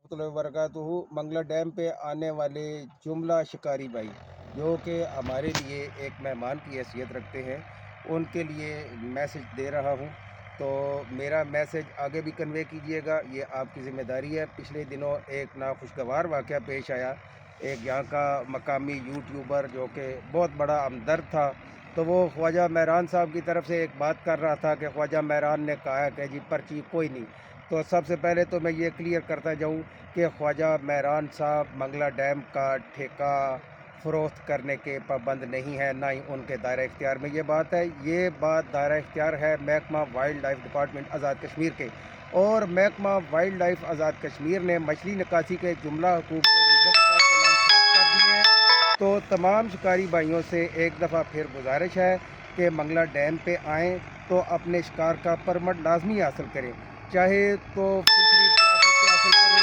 रहमतुल्लाहि व बरकातुहू। मंगला डैम पे आने वाले जुमला शिकारी भाई जो कि हमारे लिए एक मेहमान की हैसियत रखते हैं, उनके लिए मैसेज दे रहा हूँ। तो मेरा मैसेज आगे भी कन्वे कीजिएगा, ये आपकी ज़िम्मेदारी है। पिछले दिनों एक नाखुशगवार वाक़या पेश आया। एक यहाँ का मकामी यूट्यूबर जो कि बहुत बड़ा हमदर्द था, तो वो ख्वाजा महरान साहब की तरफ से एक बात कर रहा था कि ख्वाजा महरान ने कहा है कि जी पर्ची कोई नहीं। तो सबसे पहले तो मैं ये क्लियर करता जाऊँ कि ख्वाजा महरान साहब मंगला डैम का ठेका फ़रोख्त करने के पाबंद नहीं है, ना ही उनके दायरा इख्तियार में ये बात है। ये बात दायरा इख्तियार है महकमा wild life department Azad Kashmir के, और महकमा वाइल्ड लाइफ आज़ाद कश्मीर ने मछली निकासी के जुमला हकूक़ को रिज़र्व के नाम फ़रोख्त कर दिए हैं। तो तमाम शिकारी भाइयों से एक दफ़ा फिर गुजारिश है कि मंगला डैम पे आएँ तो अपने शिकार का परमिट लाजमी हासिल करें, चाहे तो फिशरीज के ऑफिस से हासिल करें,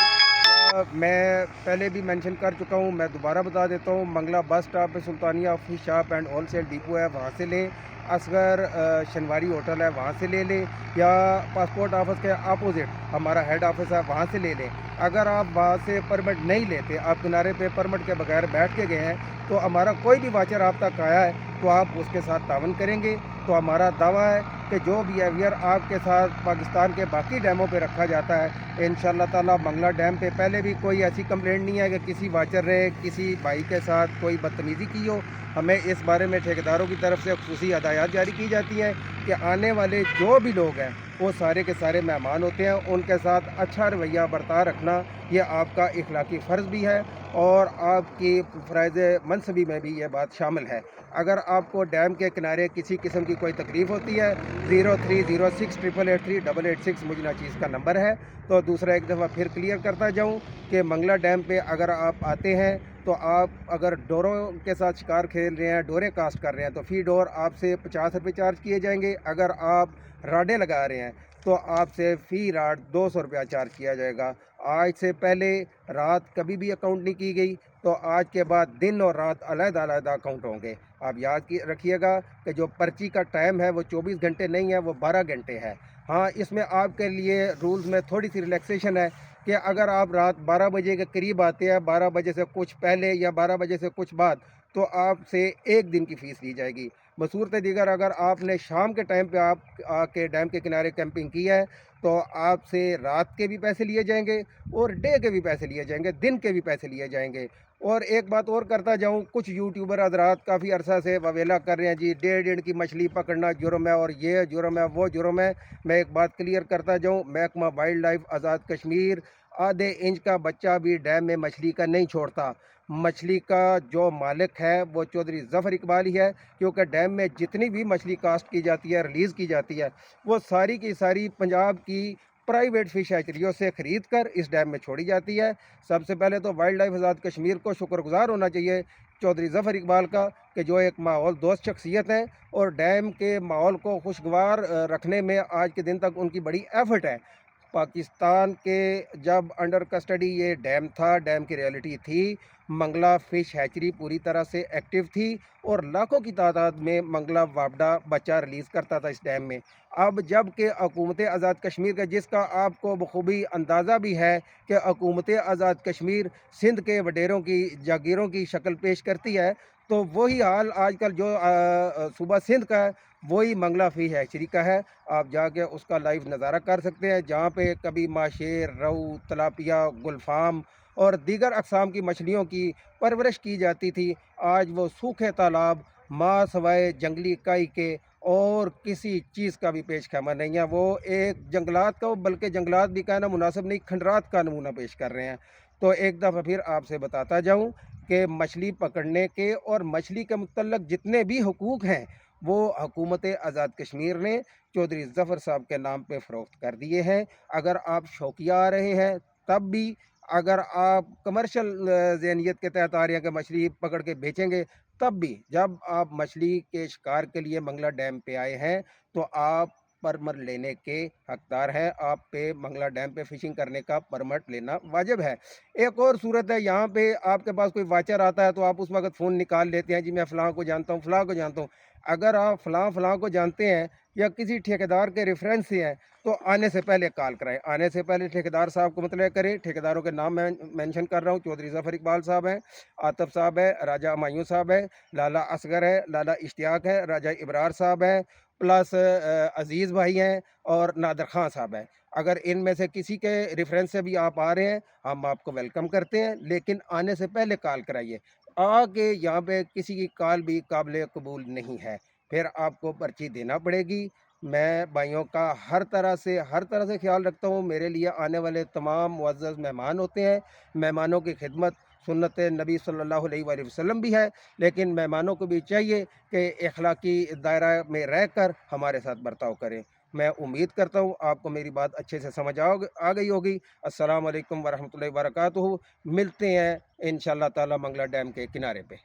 या मैं पहले भी मेंशन कर चुका हूँ, मैं दोबारा बता देता हूँ। मंगला बस स्टॉप पे Sultania fish shop and wholesale depot है, वहाँ से लें। असगर शनवारी होटल है, वहाँ से ले लें, या पासपोर्ट ऑफिस के अपोजिट हमारा हेड ऑफिस है, वहाँ से ले लें। अगर आप वहाँ से परमिट नहीं लेते, आप किनारे पे परमिट के बगैर बैठ के गए हैं, तो हमारा कोई भी वाचर आप तक आया है तो आप उसके साथ तावन करेंगे। तो हमारा दावा है कि जो बिहेवियर आपके साथ पाकिस्तान के बाकी डैमों पे रखा जाता है, इंशाअल्लाह ताला मंगला डैम पे पहले भी कोई ऐसी कंप्लेंट नहीं है कि किसी वाचर ने किसी भाई के साथ कोई बदतमीज़ी की हो। हमें इस बारे में ठेकेदारों की तरफ से खुसूसी हदायत जारी की जाती है कि आने वाले जो भी लोग हैं वो सारे के सारे मेहमान होते हैं, उनके साथ अच्छा रवैया बरता रखना ये आपका इखलाकी फ़र्ज़ भी है, और आपकी फ़राइज़ मनसबी में भी ये बात शामिल है। अगर आपको डैम के किनारे किसी किस्म की कोई तकलीफ़ होती है, 030688383886 मुजना चीज़ का नंबर है। तो दूसरा एक दफ़ा फिर क्लियर करता जाऊँ कि मंगला डैम पे अगर आप आते हैं तो आप अगर डोरों के साथ शिकार खेल रहे हैं, डोरे कास्ट कर रहे हैं, तो फ़ी डोर आपसे 50 रुपये चार्ज किए जाएंगे। अगर आप राडें लगा रहे हैं तो आपसे फ़ी राड 200 रुपया चार्ज किया जाएगा। आज से पहले रात कभी भी अकाउंट नहीं की गई, तो आज के बाद दिन और रात अलग-अलग अकाउंट होंगे। आप याद रखिएगा कि जो पर्ची का टाइम है वो 24 घंटे नहीं है, वो 12 घंटे है। हाँ, इसमें आपके लिए रूल्स में थोड़ी सी रिलैक्सेशन है कि अगर आप रात 12 बजे के करीब आते हैं, 12 बजे से कुछ पहले या 12 बजे से कुछ बाद, तो आपसे 1 दिन की फ़ीस ली जाएगी। बसूरत दीगर अगर आपने शाम के टाइम पे आप आके डैम के किनारे कैंपिंग की है, तो आपसे रात के भी पैसे लिए जाएंगे और डे के भी पैसे लिए जाएंगे, दिन के भी पैसे लिए जाएंगे। और एक बात और करता जाऊं, कुछ यूट्यूबर हजरात काफ़ी अरसा से ववेला कर रहे हैं जी 1.5 की मछली पकड़ना जुर्म है और ये जुर्म है वो जुर्म है। मैं एक बात क्लियर करता जाऊं, महकमा वाइल्ड लाइफ आज़ाद कश्मीर आधे इंच का बच्चा भी डैम में मछली का नहीं छोड़ता। मछली का जो मालिक है वो चौधरी ज़फ़र इकबाल ही है, क्योंकि डैम में जितनी भी मछली कास्ट की जाती है, रिलीज़ की जाती है, वो सारी की सारी पंजाब की प्राइवेट फ़िश हैचरियों से ख़रीद कर इस डैम में छोड़ी जाती है। सबसे पहले तो वाइल्ड लाइफ आज़ाद कश्मीर को शुक्रगुजार होना चाहिए चौधरी ज़फ़र इकबाल का, कि जो एक माहौल दोस्त शख्सियत हैं, और डैम के माहौल को खुशगवार रखने में आज के दिन तक उनकी बड़ी एफर्ट है। पाकिस्तान के जब अंडर कस्टडी ये डैम था, डैम की रियलिटी थी, मंगला फ़िश हैचरी पूरी तरह से एक्टिव थी और लाखों की तादाद में मंगला वापडा बच्चा रिलीज़ करता था इस डैम में। अब जब कि हुकूमत आज़ाद कश्मीर का, जिसका आपको बखूबी अंदाज़ा भी है कि हुकूमत आज़ाद कश्मीर सिंध के वडेरों की जागीरों की शक्ल पेश करती है, तो वही हाल आजकल जो सूबा सिंध का है, वही मंगला फ़िश हैचरी का है। आप जाके उसका लाइव नज़ारा कर सकते हैं, जहाँ पे कभी माशेर, रहू, तलापिया, गुलफाम और दीगर अक़साम की मछलियों की परवरिश की जाती थी। आज वो सूखे तालाब माँ सवाए जंगली काई के और किसी चीज़ का भी पेश खैमर नहीं है। वो एक जंगलात का, बल्कि जंगलात भी कहना मुनासिब नहीं, खंडरात का नमूना पेश कर रहे हैं। तो एक दफ़ा फिर आपसे बताता जाऊँ कि मछली पकड़ने के और मछली के मुतल्लक जितने भी हुकूक हैं, वो हुकूमत आज़ाद कश्मीर ने चौधरी ज़फ़र साहब के नाम पे फ़रोख्त कर दिए हैं। अगर आप शौकिया आ रहे हैं तब भी, अगर आप कमर्शियल ज़हनियत के तहत आ रहे हैं कि मछली पकड़ के बेचेंगे, तब भी, जब आप मछली के शिकार के लिए मंगला डैम पे आए हैं, तो आप परमिट लेने के हकदार हैं। आप पे मंगला डैम पे फ़िशिंग करने का परमिट लेना वाजिब है। एक और सूरत है, यहाँ पे आपके पास कोई वाचर आता है तो आप उस वक़्त फ़ोन निकाल लेते हैं, जी मैं फ़लाँ को जानता हूँ, फ़लाँ को जानता हूँ। अगर आप फ़लाँ फ़लाँ को जानते हैं या किसी ठेकेदार के रेफ़रेंस से हैं, तो आने से पहले कॉल कराएँ। आने से पहले ठेकेदार साहब को मुतलया करें। ठेकेदारों के नाम मैं मेंशन कर रहा हूँ, चौधरी ज़फ़र इकबाल साहब हैं, आतिफ़ साहब है, राजा हुमायूं साहब है, लाला असगर है, लाला इश्तियाक है, राजा इब्रार साहब है, प्लस अज़ीज़ भाई हैं और नादर ख़ान साहब हैं। अगर इनमें से किसी के रेफ़रेंस से भी आप आ रहे हैं, हम आपको वेलकम करते हैं, लेकिन आने से पहले कॉल कराइए। आके यहाँ पे किसी की कॉल भी काबिल कबूल नहीं है, फिर आपको पर्ची देना पड़ेगी। मैं भाइयों का हर तरह से ख़्याल रखता हूँ। मेरे लिए आने वाले तमाम मुअज़्ज़ज़ मेहमान होते हैं। मेहमानों की खिदमत सुन्नत नबी सल्लल्लाहु अलैहि वसल्लम भी है, लेकिन मेहमानों को भी चाहिए कि अखलाकी दायरा में रहकर हमारे साथ बर्ताव करें। मैं उम्मीद करता हूँ आपको मेरी बात अच्छे से समझ आ गई होगी। अस्सलाम वालेकुम वरहमतुल्लाहि वबरकातुहू। मिलते हैं इंशाअल्लाह ताला मंगला डैम के किनारे पे।